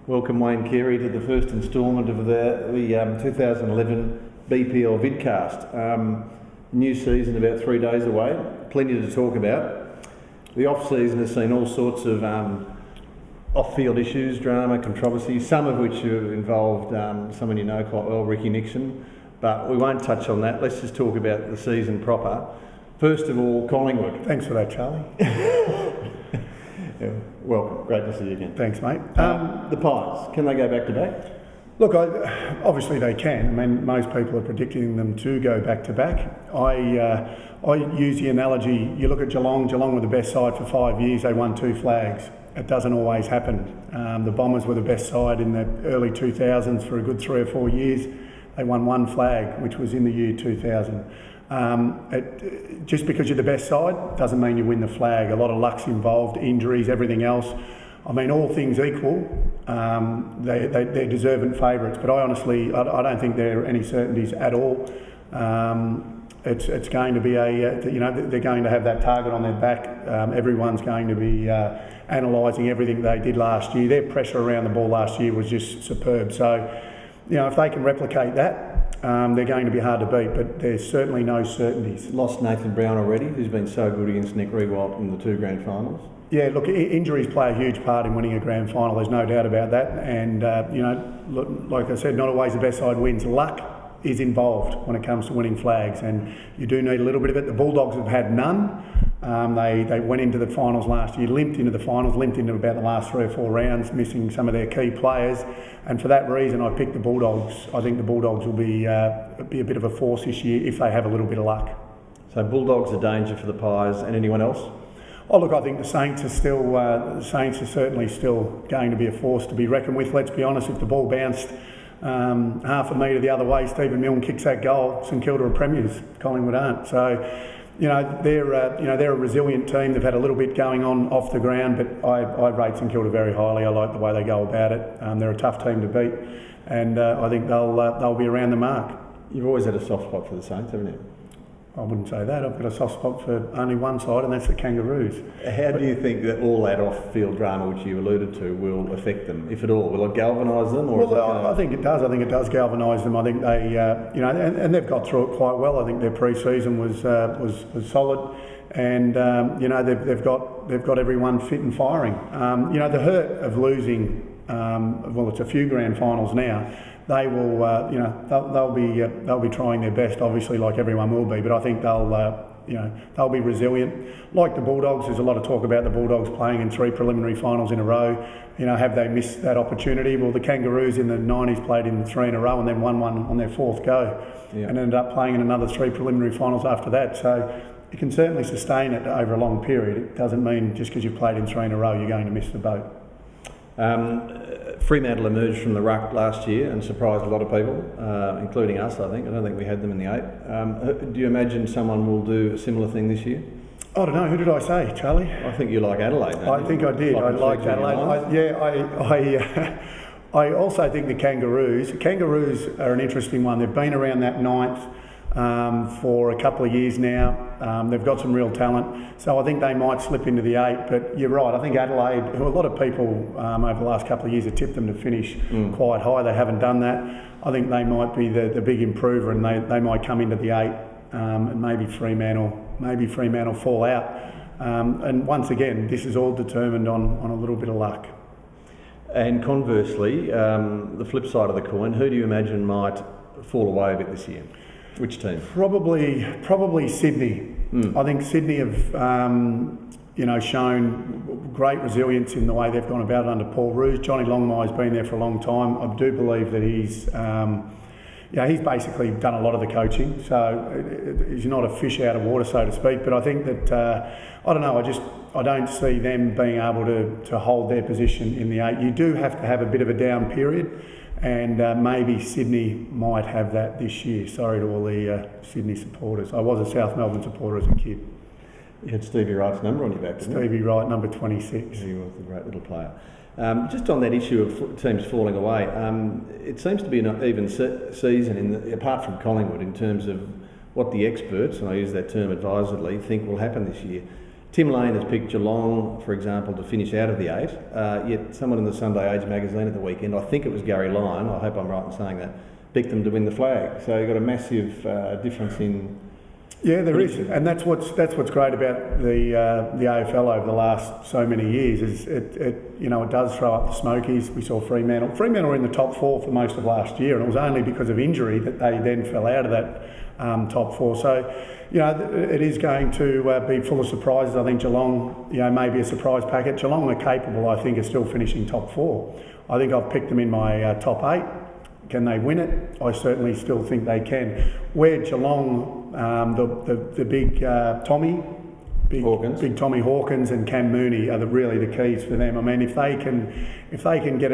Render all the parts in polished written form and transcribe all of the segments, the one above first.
Welcome Wayne Carey to the first instalment of the 2011 BPL Vidcast. New season about 3 days away, plenty to talk about. The off-season has seen all sorts of off-field issues, drama, controversy, some of which have involved someone you know quite well, Ricky Nixon, but we won't touch on that. Let's just talk about the season proper. First of all, Collingwood. Thanks for that, Charlie. Yeah, welcome, great to see you again. Thanks, mate. The Pies, can they go back to back? Look, obviously they can. I mean, most people are predicting them to go back to back. I use the analogy, you look at Geelong were the best side for 5 years, they won 2 flags. It doesn't always happen. The Bombers were the best side in the early 2000s for a good 3 or 4 years. They won 1 flag, which was in the year 2000. Just because you're the best side doesn't mean you win the flag. A lot of luck's involved, injuries, everything else. I mean, all things equal, they're deserving favourites, but I don't think there are any certainties at all. It's going to be they're going to have that target on their back. Everyone's going to be analysing everything they did last year. Their pressure around the ball last year was just superb. So, if they can replicate that, they're going to be hard to beat, but there's certainly no certainties. Lost Nathan Brown already, who's been so good against Nick Riewoldt in the 2 grand finals. Yeah, look, injuries play a huge part in winning a grand final, there's no doubt about that. And, like I said, not always the best side wins. Luck is involved when it comes to winning flags, and you do need a little bit of it. The Bulldogs have had none. They went into the finals last year, limped into about the last 3 or 4 rounds, missing some of their key players. And for that reason, I picked the Bulldogs. I think the Bulldogs will be a bit of a force this year if they have a little bit of luck. So Bulldogs are danger for the Pies, and anyone else? Oh look, I think the Saints are certainly still going to be a force to be reckoned with. Let's be honest, if the ball bounced half a metre the other way, Stephen Milne kicks that goal, St Kilda are premiers, Collingwood aren't. So, they're a resilient team. They've had a little bit going on off the ground, but I rate St Kilda very highly. I like the way they go about it. They're a tough team to beat, and I think they'll be around the mark. You've always had a soft spot for the Saints, haven't you? I wouldn't say that. I've got a soft spot for only one side, and that's the Kangaroos. How do you think that all that off-field drama, which you alluded to, will affect them, if at all? Will it galvanise them? I think it does. I think it does galvanise them. I think they, and they've got through it quite well. I think their pre-season was solid, and they've got everyone fit and firing. The hurt of losing, it's a few grand finals now. They will, they'll be trying their best, obviously, like everyone will be. But I think they'll be resilient. Like the Bulldogs, there's a lot of talk about the Bulldogs playing in 3 preliminary finals in a row. Have they missed that opportunity? Well, the Kangaroos in the 90s played in 3 in a row and then won one on their 4th go, and ended up playing in another 3 preliminary finals after that. So you can certainly sustain it over a long period. It doesn't mean just because you've played in 3 in a row you're going to miss the boat. Fremantle emerged from the ruck last year and surprised a lot of people, including us, I think. I don't think we had them in the 8. Do you imagine someone will do a similar thing this year? I don't know. Who did I say, Charlie? I think you like Adelaide, don't you? I think I did. I liked Adelaide. I also think the Kangaroos are an interesting one. They've been around that 9th for a couple of years now. They've got some real talent, so I think they might slip into the 8. But you're right, I think Adelaide, who a lot of people over the last couple of years have tipped them to finish quite high, they haven't done that. I think they might be the big improver, and they might come into the 8, and maybe Fremantle fall out. And once again, this is all determined on a little bit of luck. And conversely, the flip side of the coin, who do you imagine might fall away a bit this year? Which team? Probably Sydney. I think Sydney have shown great resilience in the way they've gone about it under Paul Roos. Johnny Longmire's been there for a long time. I do believe that he's basically done a lot of the coaching, so he's not a fish out of water, so to speak. But I think that I don't see them being able to hold their position in the 8. You do have to have a bit of a down period. And maybe Sydney might have that this year. Sorry to all the Sydney supporters. I was a South Melbourne supporter as a kid. You had Stevie Wright's number on your back, didn't you? Stevie Wright, number 26. He was a great little player. Just on that issue of teams falling away, it seems to be an even season, apart from Collingwood, in terms of what the experts, and I use that term advisedly, think will happen this year. Tim Lane has picked Geelong, for example, to finish out of the 8, yet someone in the Sunday Age magazine at the weekend, I think it was Gary Lyon, I hope I'm right in saying that, picked them to win the flag. So you've got a massive difference in... Yeah, there is, and that's what's great about the AFL over the last so many years. Is it does throw up the Smokies. We saw Fremantle. Fremantle were in the top 4 for most of last year, and it was only because of injury that they then fell out of that top 4. So, it is going to be full of surprises. I think Geelong, may be a surprise packet. Geelong are capable, I think, of still finishing top 4. I think I've picked them in my top 8. Can they win it? I certainly still think they can. Where Geelong, the big Tommy, Hawkins. Big Tommy Hawkins and Cam Mooney are really the keys for them. I mean, if they can get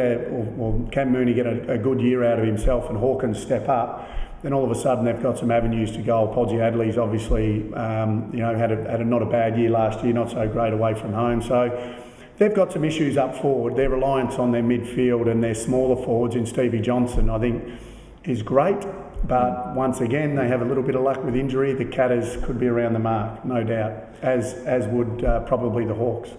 Cam Mooney get a good year out of himself and Hawkins step up, then all of a sudden they've got some avenues to go. Podgy Adley's obviously, had not a bad year last year, not so great away from home. So they've got some issues up forward. Their reliance on their midfield and their smaller forwards in Stevie Johnson, I think, is great. But once again, they have a little bit of luck with injury. The Catters could be around the mark, no doubt, as would probably the Hawks.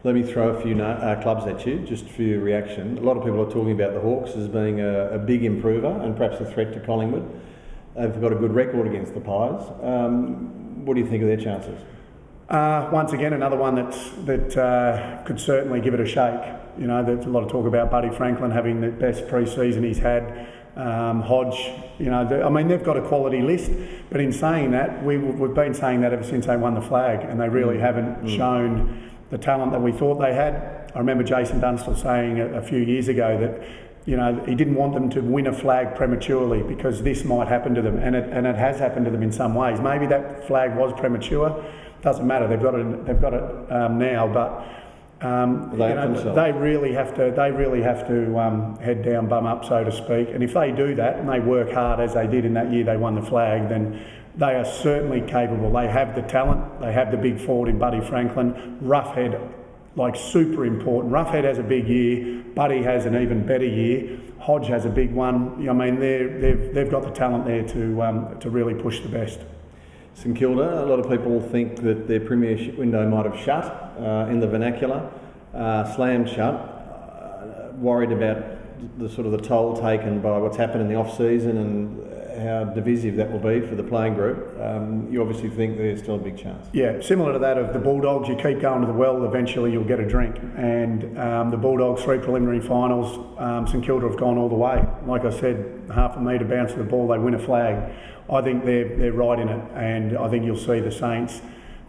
Let me throw a few clubs at you, just for your reaction. A lot of people are talking about the Hawks as being a big improver and perhaps a threat to Collingwood. They've got a good record against the Pies. What do you think of their chances? Once again, another one that could certainly give it a shake. There's a lot of talk about Buddy Franklin having the best pre-season he's had. Hodge, they've got a quality list, but in saying that, we've been saying that ever since they won the flag, and they really haven't shown the talent that we thought they had. I remember Jason Dunstall saying a few years ago that he didn't want them to win a flag prematurely because this might happen to them, and it has happened to them in some ways. Maybe that flag was premature. Doesn't matter. They've got it now, but they really have to head down, bum up, so to speak. And if they do that and they work hard as they did in that year they won the flag, then they are certainly capable. They have the talent. They have the big forward in Buddy Franklin. Roughhead, super important. Roughhead has a big year. Buddy has an even better year. Hodge has a big one. They've got the talent there to really push the best. St Kilda, a lot of people think that their premiership window might have shut in the vernacular, slammed shut, worried about the toll taken by what's happened in the off-season and how divisive that will be for the playing group. You obviously think there's still a big chance. Yeah, similar to that of the Bulldogs, you keep going to the well, eventually you'll get a drink. And the Bulldogs, 3 preliminary finals, St Kilda have gone all the way. Like I said, half a metre bounce of the ball, they win a flag. I think they're right in it, and I think you'll see the Saints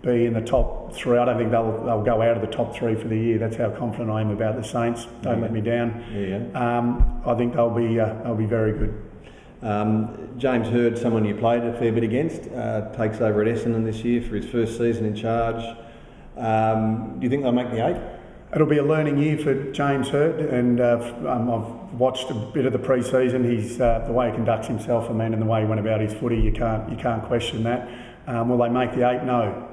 be in the top 3. I don't think they'll go out of the top 3 for the year. That's how confident I am about the Saints. Don't let me down. Yeah. I think they'll be very good. James Hird, someone you played a fair bit against, takes over at Essendon this year for his first season in charge. Do you think they'll make the 8? It'll be a learning year for James Hird, and I've watched a bit of the pre-season. He's the way he conducts himself, and the way he went about his footy, you can't question that. Will they make the 8? No.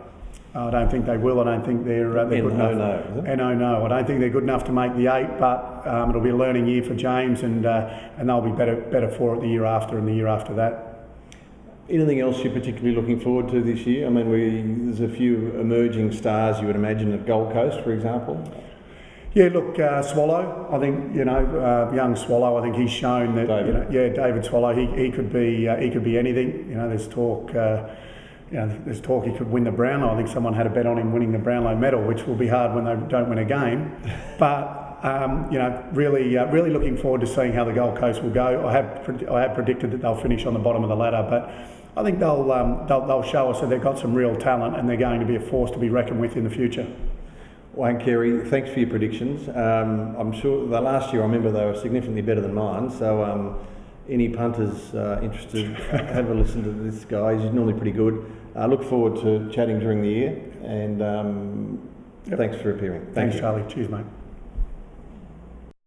I don't think they will. I don't think they're good enough. No. I don't think they're good enough to make the 8, but it'll be a learning year for James, and they'll be better for it the year after and the year after that. Anything else you're particularly looking forward to this year? There's a few emerging stars you would imagine at Gold Coast, for example. Yeah, look, Swallow. I think young Swallow. I think he's shown that. David Swallow. He could be anything. There's talk. There's talk he could win the Brownlow. I think someone had a bet on him winning the Brownlow medal, which will be hard when they don't win a game. But really looking forward to seeing how the Gold Coast will go. I have predicted that they'll finish on the bottom of the ladder, but I think they'll show us that they've got some real talent and they're going to be a force to be reckoned with in the future. Wayne, Carey, thanks for your predictions. I'm sure the last year I remember they were significantly better than mine. So any punters interested, have a listen to this guy. He's normally pretty good. I look forward to chatting during the year, and thanks for appearing. Thanks, Charlie. Cheers, mate.